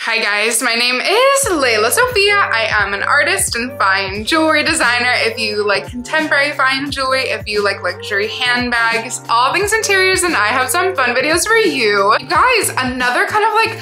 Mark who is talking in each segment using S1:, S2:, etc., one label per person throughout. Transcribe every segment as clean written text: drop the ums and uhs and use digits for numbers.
S1: Hi guys, my name is Layla Sophia. I am an artist and fine jewelry designer. If you like contemporary fine jewelry, if you like luxury handbags, all things interiors, and I have some fun videos for you. You guys, another kind of like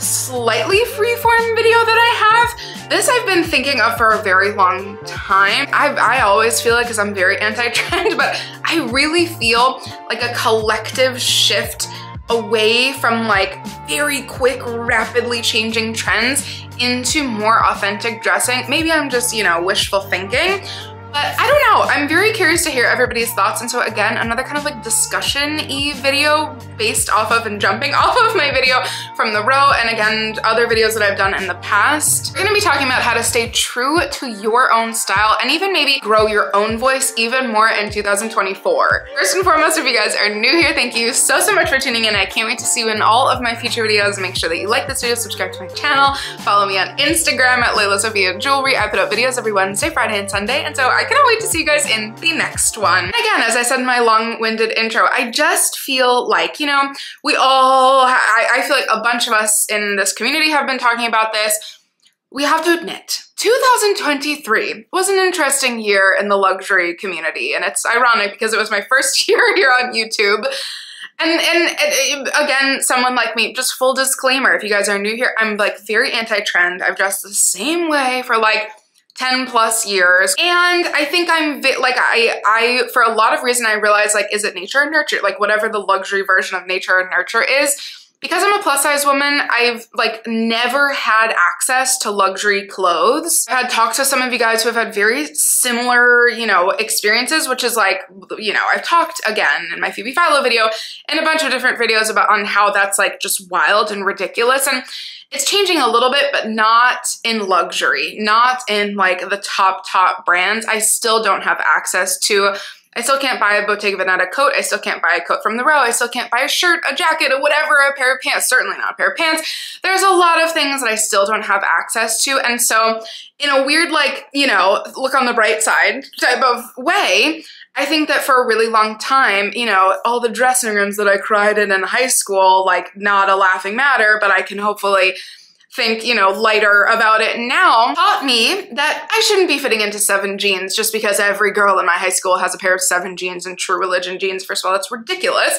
S1: slightly freeform video that I have. This I've been thinking of for a very long time. I always feel like, because I'm very anti-trend, but I really feel like a collective shift away from like very quick, rapidly changing trends into more authentic dressing. Maybe I'm just, you know, wishful thinking, but I don't know. I'm very curious to hear everybody's thoughts. And so again, another kind of like discussion-y video based off of and jumping off of my video from the row, and again, other videos that I've done in the past. We're gonna be talking about how to stay true to your own style and even maybe grow your own voice even more in 2024. First and foremost, if you guys are new here, thank you so much for tuning in. I can't wait to see you in all of my future videos. Make sure that you like this video, subscribe to my channel, follow me on Instagram at Layla Sophia Jewelry. I put up videos every Wednesday, Friday, and Sunday, and so I cannot wait to see you guys in the next one. Again, as I said in my long-winded intro, I just feel like, you know, we all, I feel like a bunch of us in this community have been talking about this. We have to admit, 2023 was an interesting year in the luxury community, and it's ironic because it was my first year here on YouTube. And again, someone like me, just full disclaimer, if you guys are new here, I'm like very anti-trend. I've dressed the same way for like 10 plus years. And I think I'm like, I for a lot of reason, I realized like, is it nature or nurture? Like whatever the luxury version of nature or nurture is. Because I'm a plus size woman, I've like never had access to luxury clothes. I had talked to some of you guys who have had very similar, you know, experiences, which is like, you know, I've talked again in my Phoebe Philo video and a bunch of different videos about on how that's like just wild and ridiculous. And it's changing a little bit, but not in luxury, not in like the top brands. I still don't have access to. I still can't buy a Bottega Veneta coat. I still can't buy a coat from the row. I still can't buy a shirt, a jacket, or whatever, a pair of pants, certainly not a pair of pants. There's a lot of things that I still don't have access to. And so in a weird, like, you know, look on the bright side type of way, I think that for a really long time, you know, all the dressing rooms that I cried in high school, like not a laughing matter, but I can hopefully think, you know, lighter about it now, taught me that I shouldn't be fitting into 7 jeans just because every girl in my high school has a pair of 7 jeans and True Religion jeans. First of all, that's ridiculous.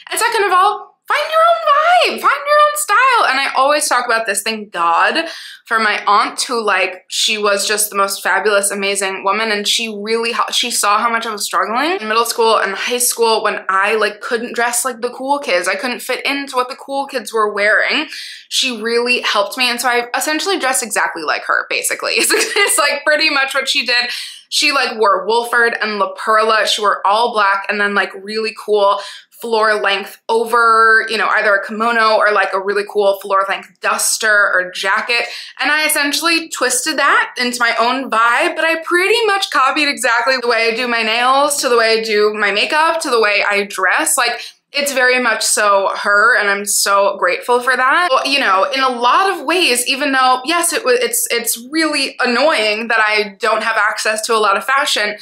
S1: And second of all, find your own vibe, find your own style. And I always talk about this, thank God for my aunt who like, she was just the most fabulous, amazing woman. And she really, she saw how much I was struggling in middle school and high school when I like couldn't dress like the cool kids. I couldn't fit into what the cool kids were wearing. She really helped me. And so I essentially dressed exactly like her, basically. It's like pretty much what she did. She like wore Wolford and La Perla. She wore all black and then like really cool floor length over, you know, either a kimono or like a really cool floor length duster or jacket. And I essentially twisted that into my own vibe, but I pretty much copied exactly the way I do my nails, to the way I do my makeup, to the way I dress. Like, it's very much so her, and I'm so grateful for that. Well, you know, in a lot of ways, even though, yes, it's really annoying that I don't have access to a lot of fashion,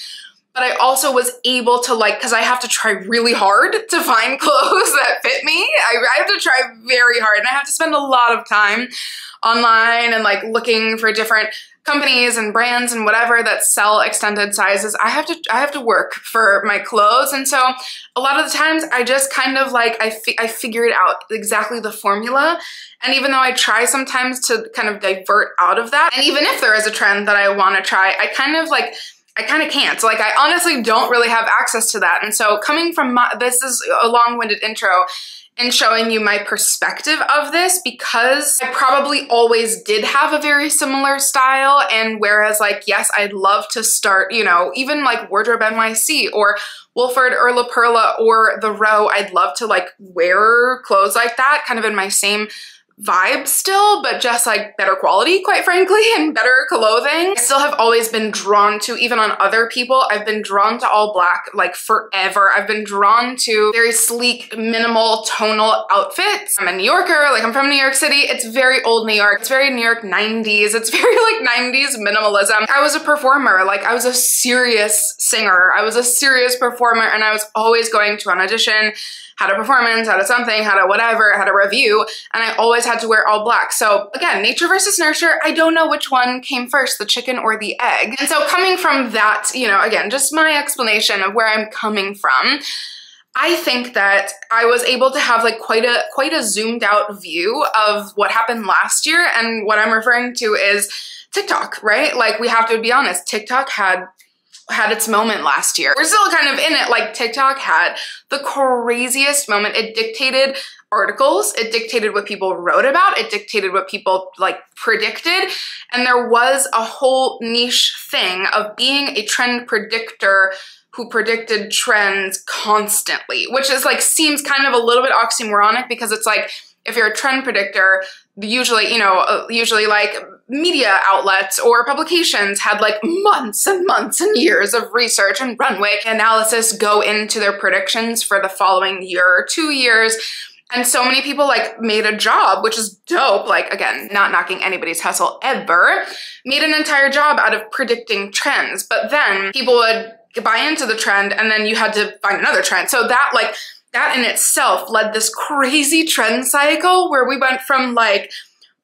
S1: but I also was able to like, because I have to try really hard to find clothes that fit me. I have to try very hard, and I have to spend a lot of time online and like looking for different companies and brands and whatever that sell extended sizes. I have to work for my clothes. And so a lot of the times I just kind of like, I figured out exactly the formula. And even though I try sometimes to kind of divert out of that, and even if there is a trend that I want to try, I kind of can't. Like, I honestly don't really have access to that. And so coming from this is a long-winded intro and showing you my perspective of this, because I probably always did have a very similar style. And whereas like, yes, I'd love to start, you know, even like Wardrobe NYC or Wolford or La Perla or The Row, I'd love to like wear clothes like that, kind of in my same vibe still, but just like better quality, quite frankly, and better clothing. I still have always been drawn to, even on other people, I've been drawn to all black like forever. I've been drawn to very sleek, minimal, tonal outfits. I'm a New Yorker, like I'm from New York City. It's very old New York. It's very New York 90s. It's very like 90s minimalism. I was a performer, like I was a serious singer. I was a serious performer, and I was always going to an audition. had a performance, had a something, had a whatever, had a review, and I always had to wear all black. So again, nature versus nurture, I don't know which one came first, the chicken or the egg. And so coming from that, you know, again, just my explanation of where I'm coming from, I think that I was able to have like quite a zoomed out view of what happened last year. And what I'm referring to is TikTok, right? Like, we have to be honest, TikTok had its moment last year. We're still kind of in it. Like, TikTok had the craziest moment. It dictated articles, it dictated what people wrote about, it dictated what people like predicted, and there was a whole niche thing of being a trend predictor who predicted trends constantly, which is like, seems kind of a little bit oxymoronic, because it's like, if you're a trend predictor, usually, you know, usually like media outlets or publications had like months and months and years of research and runway analysis go into their predictions for the following year or 2 years. And so many people like made a job, which is dope. Like, again, not knocking anybody's hustle ever, made an entire job out of predicting trends. But then people would buy into the trend, and then you had to find another trend. So that in itself led this crazy trend cycle where we went from like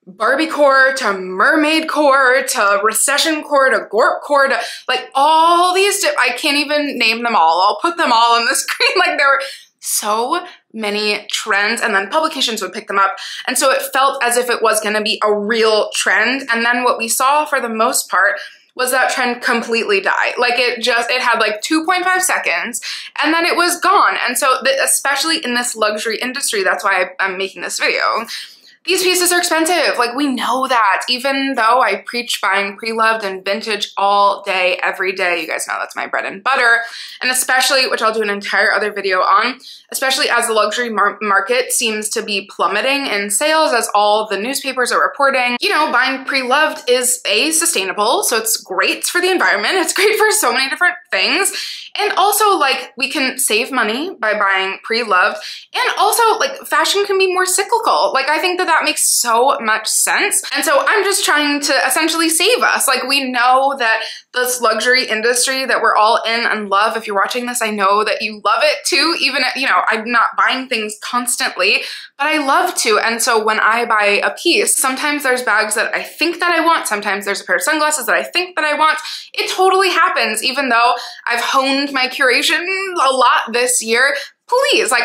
S1: Barbie core to mermaid core to recession core to gorp core to like all these, I can't even name them all. I'll put them all on the screen. Like, there were so many trends, and then publications would pick them up. And so it felt as if it was going to be a real trend. And then what we saw for the most part was that trend completely die. Like, it had like 2.5 seconds and then it was gone. And so especially in this luxury industry, that's why I'm making this video, these pieces are expensive. Like, we know that, even though I preach buying pre-loved and vintage all day, every day. You guys know that's my bread and butter. And especially, which I'll do an entire other video on, especially as the luxury market seems to be plummeting in sales, as all the newspapers are reporting, you know, buying pre-loved is sustainable. So it's great for the environment. It's great for so many different things. And also, like, we can save money by buying pre-loved. And also, like, fashion can be more cyclical. Like, I think that makes so much sense. And so I'm just trying to essentially save us. Like, we know that this luxury industry that we're all in and love, if you're watching this, I know that you love it too. Even, you know, I'm not buying things constantly, but I love to. And so when I buy a piece, sometimes there's bags that I think that I want. Sometimes there's a pair of sunglasses that I think that I want. It totally happens, even though I've honed my curation a lot this year. Please, like,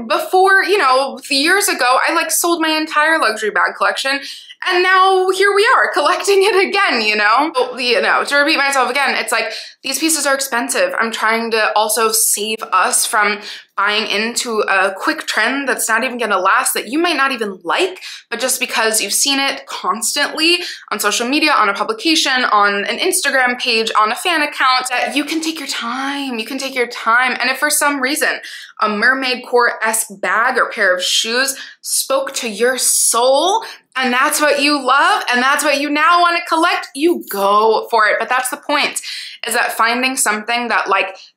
S1: before, you know, years ago, I like sold my entire luxury bag collection, and now here we are collecting it again, you know? You know, to repeat myself again, it's like, these pieces are expensive. I'm trying to also save us from buying into a quick trend that's not even gonna last, that you might not even like, but just because you've seen it constantly on social media, on a publication, on an Instagram page, on a fan account, that you can take your time. You can take your time. And if for some reason a mermaid core-esque bag or pair of shoes spoke to your soul, and that's what you love, and that's what you now want to collect, you go for it. But that's the point, is that finding something that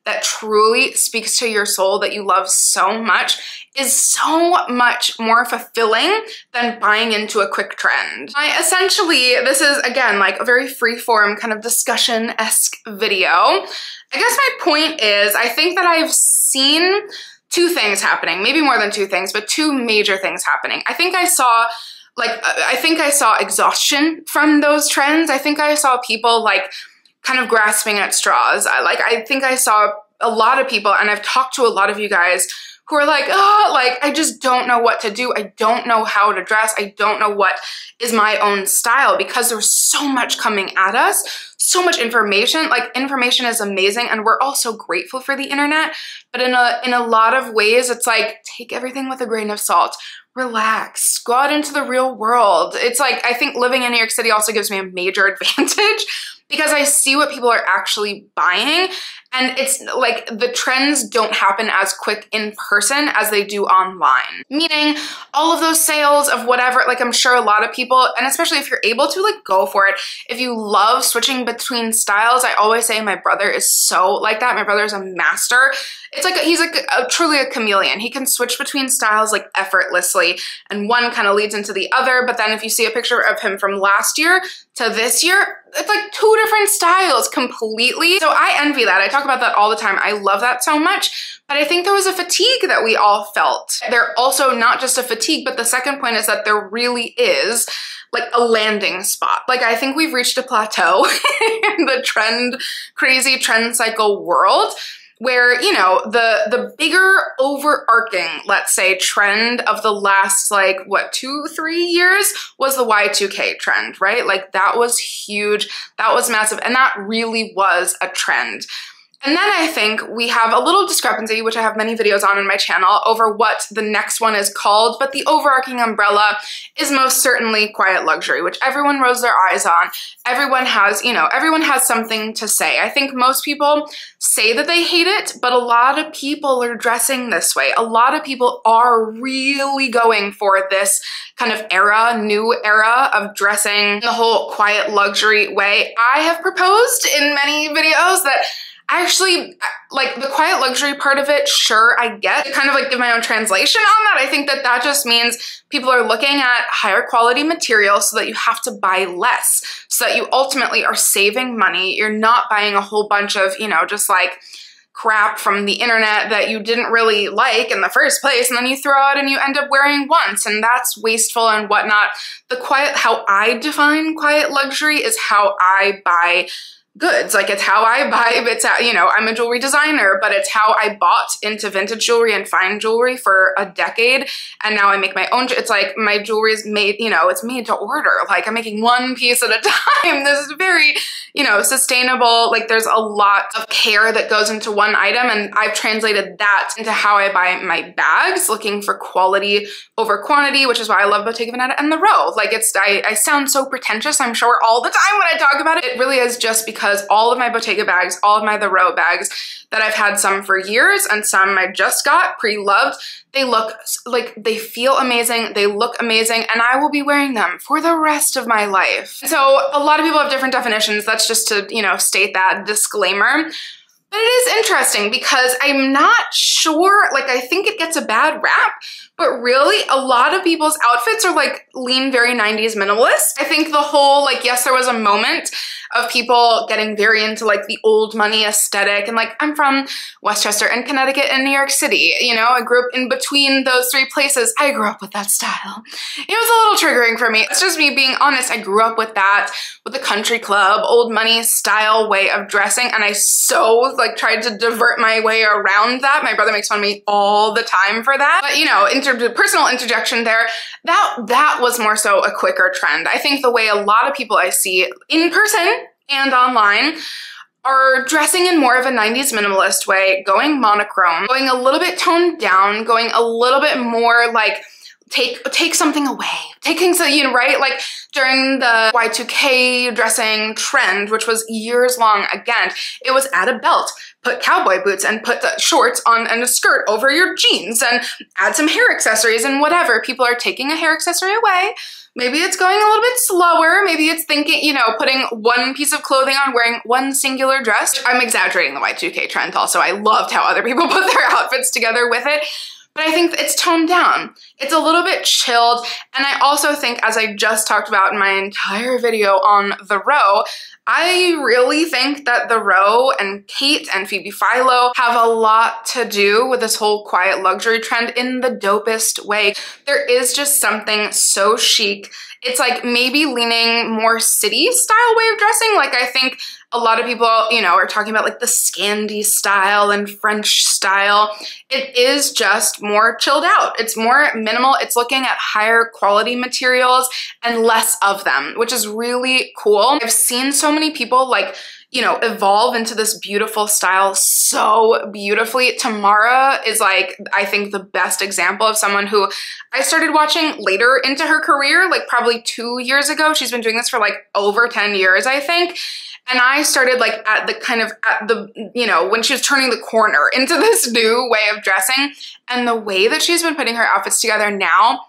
S1: that truly speaks to your soul, that you love so much, is so much more fulfilling than buying into a quick trend. This is, again, like a very free-form kind of discussion-esque video. I guess my point is, I think that I've seen two things happening, maybe more than two things, but two major things happening. I think I saw exhaustion from those trends. I think I saw people like kind of grasping at straws. I think I saw a lot of people, and I've talked to a lot of you guys who are like, oh, like, I just don't know what to do. I don't know how to dress. I don't know what is my own style, because there's so much coming at us, so much information. Like, information is amazing, and we're also grateful for the internet, but in a lot of ways, it's like, take everything with a grain of salt. Relax, go out into the real world. It's like, I think living in New York City also gives me a major advantage, because I see what people are actually buying, and it's like, the trends don't happen as quick in person as they do online. Meaning, all of those sales of whatever, like, I'm sure a lot of people, and especially if you're able to, like, go for it. If you love switching between styles, I always say my brother is so like that. My brother is a master. he's like truly a chameleon. He can switch between styles like effortlessly, and one kind of leads into the other. But then if you see a picture of him from last year to this year, it's like two different styles completely. So I envy that. I talk about that all the time. I love that so much. But I think there was a fatigue that we all felt. There also not just a fatigue, but the second point is that there really is like a landing spot. Like I think we've reached a plateau in the crazy trend cycle world where, you know, the bigger overarching, let's say, trend of the last like, what, 2-3 years was the Y2K trend, right? Like that was huge, that was massive, and that really was a trend. And then I think we have a little discrepancy, which I have many videos on in my channel, over what the next one is called, but the overarching umbrella is most certainly quiet luxury, which everyone rolls their eyes on. Everyone has, you know, everyone has something to say. I think most people say that they hate it, but a lot of people are dressing this way. A lot of people are really going for this kind of era, new era of dressing the whole quiet luxury way. I have proposed in many videos that actually, like the quiet luxury part of it, sure, I get. To kind of like give my own translation on that, I think that that just means people are looking at higher quality materials so that you have to buy less, so that you ultimately are saving money. You're not buying a whole bunch of, you know, just like crap from the internet that you didn't really like in the first place, and then you throw out and you end up wearing once, and that's wasteful and whatnot. How I define quiet luxury is how I buy goods. Like it's how I buy, it's how, you know, I'm a jewelry designer, but it's how I bought into vintage jewelry and fine jewelry for a decade. And now I make my own, it's like my jewelry is made, you know, it's made to order. Like I'm making one piece at a time. This is very, you know, sustainable. Like there's a lot of care that goes into one item. And I've translated that into how I buy my bags, looking for quality over quantity, which is why I love Bottega Veneta and the Row. Like I sound so pretentious, I'm sure, all the time when I talk about it. It really is just because all of my Bottega bags, all of my The Row bags that I've had some for years and some I just got pre-loved, they look like, they feel amazing, they look amazing, and I will be wearing them for the rest of my life. So a lot of people have different definitions. That's just to, you know, state that disclaimer. But it is interesting because I'm not sure, like I think it gets a bad rap, but really a lot of people's outfits are like lean very 90s minimalist. I think the whole, like, yes, there was a moment of people getting very into like the old money aesthetic, and like I'm from Westchester and Connecticut and New York City, you know, I grew up in between those three places. I grew up with that style. It was a little triggering for me. It's just me being honest. I grew up with that, with the country club, old money style way of dressing, and I so like tried to divert my way around that. My brother makes fun of me all the time for that. But you know, personal interjection there, that was more so a quicker trend. I think the way a lot of people I see in person and online are dressing in more of a 90s minimalist way, going monochrome, going a little bit toned down, going a little bit more like take something away, taking so, you know, right? Like during the Y2K dressing trend, which was years long, again, it was add a belt, put cowboy boots, and put the shorts on and a skirt over your jeans, and add some hair accessories and whatever. People are taking a hair accessory away. Maybe it's going a little bit slower. Maybe it's thinking, you know, putting one piece of clothing on, wearing one singular dress. I'm exaggerating the Y2K trend also. I loved how other people put their outfits together with it. But I think it's toned down. It's a little bit chilled. And I also think, as I just talked about in my entire video on The Row, I really think that The Row and Kate and Phoebe Philo have a lot to do with this whole quiet luxury trend in the dopest way. There is just something so chic. It's like maybe leaning more city style way of dressing. Like I think a lot of people, you know, are talking about like the Scandi style and French style. It is just more chilled out. It's more minimal. It's looking at higher quality materials and less of them, which is really cool. I've seen so many people like, you know, evolve into this beautiful style so beautifully. Tamara is like, I think the best example of someone who I started watching later into her career, like probably 2 years ago. She's been doing this for like over 10 years, I think. And I started like at the, you know, when she was turning the corner into this new way of dressing, and the way that she's been putting her outfits together now.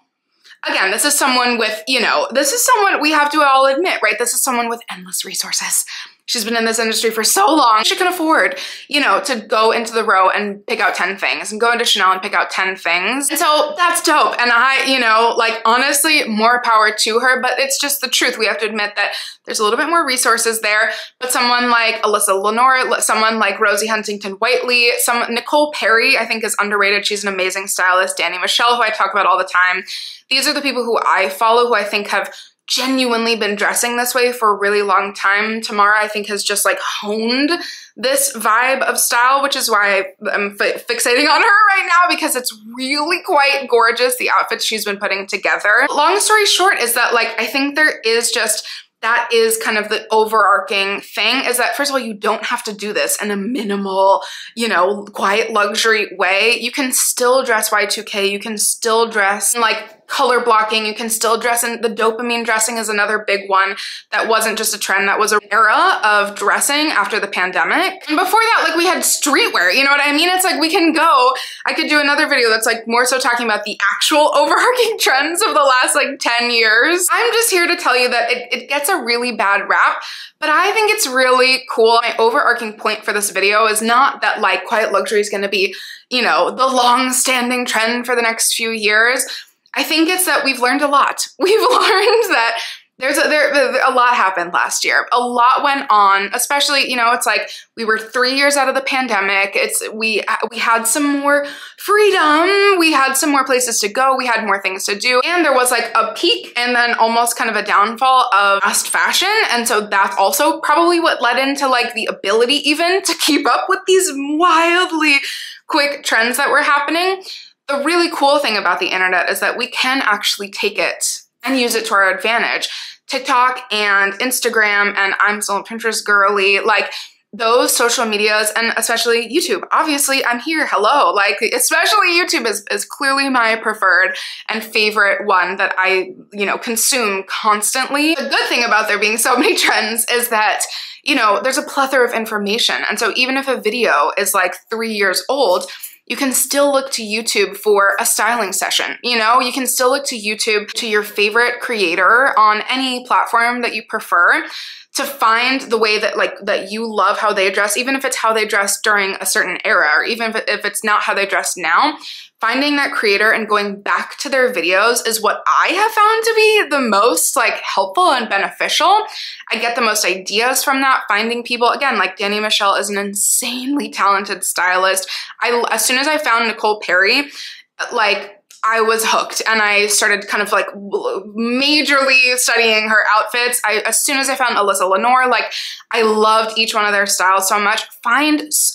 S1: Again, this is someone with, you know, this is someone we have to all admit, right? This is someone with endless resources. She's been in this industry for so long. She can afford, you know, to go into the row and pick out 10 things and go into Chanel and pick out 10 things. And so that's dope. And I, you know, like honestly, more power to her, but it's just the truth. We have to admit that there's a little bit more resources there, but someone like Alyssa Lenore, someone like Rosie Huntington Whiteley, Nicole Perry, I think is underrated. She's an amazing stylist. Dani Michelle, who I talk about all the time. These are the people who I follow, who I think have genuinely been dressing this way for a really long time. Tamara, I think, has just like honed this vibe of style, which is why I'm fixating on her right now, because it's really quite gorgeous, the outfits she's been putting together. Long story short is that, like, I think there is just, that is kind of the overarching thing, is that first of all, you don't have to do this in a minimal, you know, quiet luxury way. You can still dress Y2K, you can still dress like color blocking, you can still dress in, the dopamine dressing is another big one that wasn't just a trend, that was an era of dressing after the pandemic. And before that, like, we had streetwear, you know what I mean? It's like, we can go, I could do another video that's like more so talking about the actual overarching trends of the last like 10 years. I'm just here to tell you that it gets a really bad rap, but I think it's really cool. My overarching point for this video is not that like quiet luxury is gonna be, you know, the long-standing trend for the next few years. I think it's that we've learned a lot. We've learned that a lot happened last year. A lot went on, especially, you know, it's like we were 3 years out of the pandemic. We had some more freedom. We had some more places to go. We had more things to do. And there was like a peak and then almost kind of a downfall of fast fashion. And so that's also probably what led into like the ability even to keep up with these wildly quick trends that were happening. The really cool thing about the internet is that we can actually take it and use it to our advantage. TikTok and Instagram, and I'm still a Pinterest girly, like those social medias, and especially YouTube. Obviously, I'm here, hello. Like, especially YouTube is clearly my preferred and favorite one that I, you know, consume constantly. The good thing about there being so many trends is that, you know, there's a plethora of information. And so even if a video is like 3 years old, you can still look to YouTube for a styling session. You know, you can still look to YouTube, to your favorite creator on any platform that you prefer, to find the way that that you love how they dress, even if it's how they dress during a certain era, or even if it's not how they dress now. Finding that creator and going back to their videos is what I have found to be the most like helpful and beneficial. I get the most ideas from that. Finding people, again, like Dani Michelle is an insanely talented stylist. As soon as I found Nicole Perry, like, I was hooked, and I started kind of like majorly studying her outfits. As soon as I found Alyssa Lenore, like, I loved each one of their styles so much.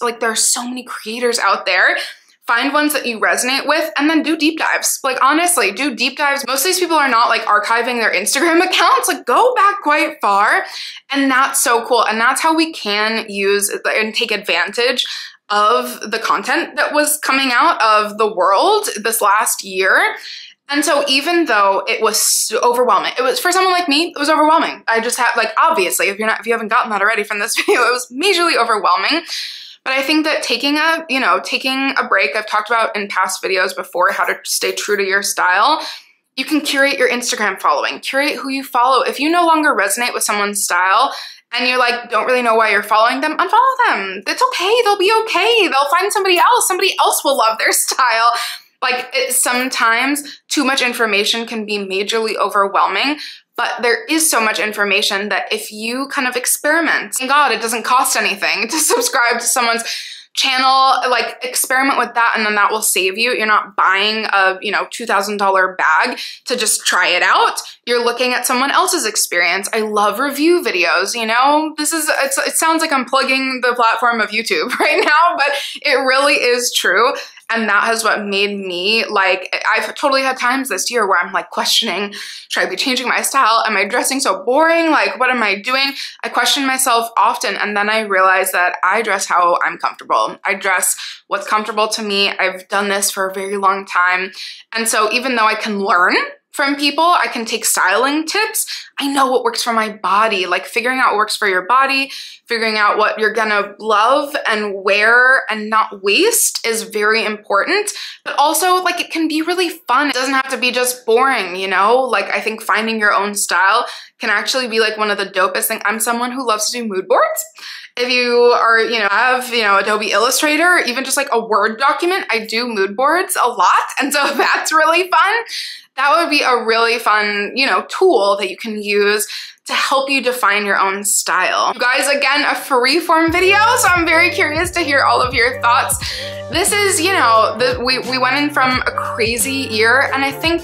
S1: Like, there are so many creators out there. Find ones that you resonate with and then do deep dives. Like, honestly, do deep dives. Most of these people are not like archiving their Instagram accounts. Like, go back quite far, and that's so cool. And that's how we can use and take advantage of the content that was coming out of the world this last year. And so even though it was so overwhelming, it was, for someone like me, it was overwhelming. I just had, like, obviously, if you haven't gotten that already from this video, it was majorly overwhelming. But I think that taking a break, I've talked about in past videos before how to stay true to your style. You can curate your Instagram following, curate who you follow. If you no longer resonate with someone's style, and you're like, don't really know why you're following them, unfollow them. It's okay, they'll be okay. They'll find somebody else will love their style. Like, sometimes too much information can be majorly overwhelming, but there is so much information that if you kind of experiment, thank God it doesn't cost anything to subscribe to someone's channel, like, experiment with that, and then that will save you. You're not buying a, you know, $2,000 bag to just try it out. You're looking at someone else's experience. I love review videos, you know? It sounds like I'm plugging the platform of YouTube right now, but it really is true. And that has what made me, like, I've totally had times this year where I'm like questioning, should I be changing my style? Am I dressing so boring? Like, what am I doing? I question myself often, and then I realize that I dress how I'm comfortable. I dress what's comfortable to me. I've done this for a very long time. And so even though I can learn from people. I can take styling tips. I know what works for my body, like figuring out what works for your body, figuring out what you're gonna love and wear and not waste is very important. But also, like, it can be really fun. It doesn't have to be just boring, you know? Like, I think finding your own style can actually be like one of the dopest things. I'm someone who loves to do mood boards. If you are, have, Adobe Illustrator, or even just like a Word document, I do mood boards a lot. And so that's really fun. That would be a really fun, tool that you can use to help you define your own style. You guys, again, a free form video, so I'm very curious to hear all of your thoughts. This is, we went in from a crazy year, and I think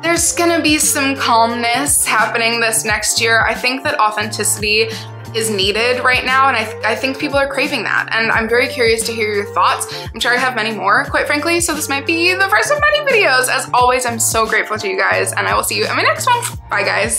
S1: there's gonna be some calmness happening this next year. I think that authenticity is needed right now, and I think people are craving that, and I'm very curious to hear your thoughts. I'm sure I have many more, quite frankly, so this might be the first of many videos. As always, I'm so grateful to you guys, and I will see you in my next one. Bye, guys.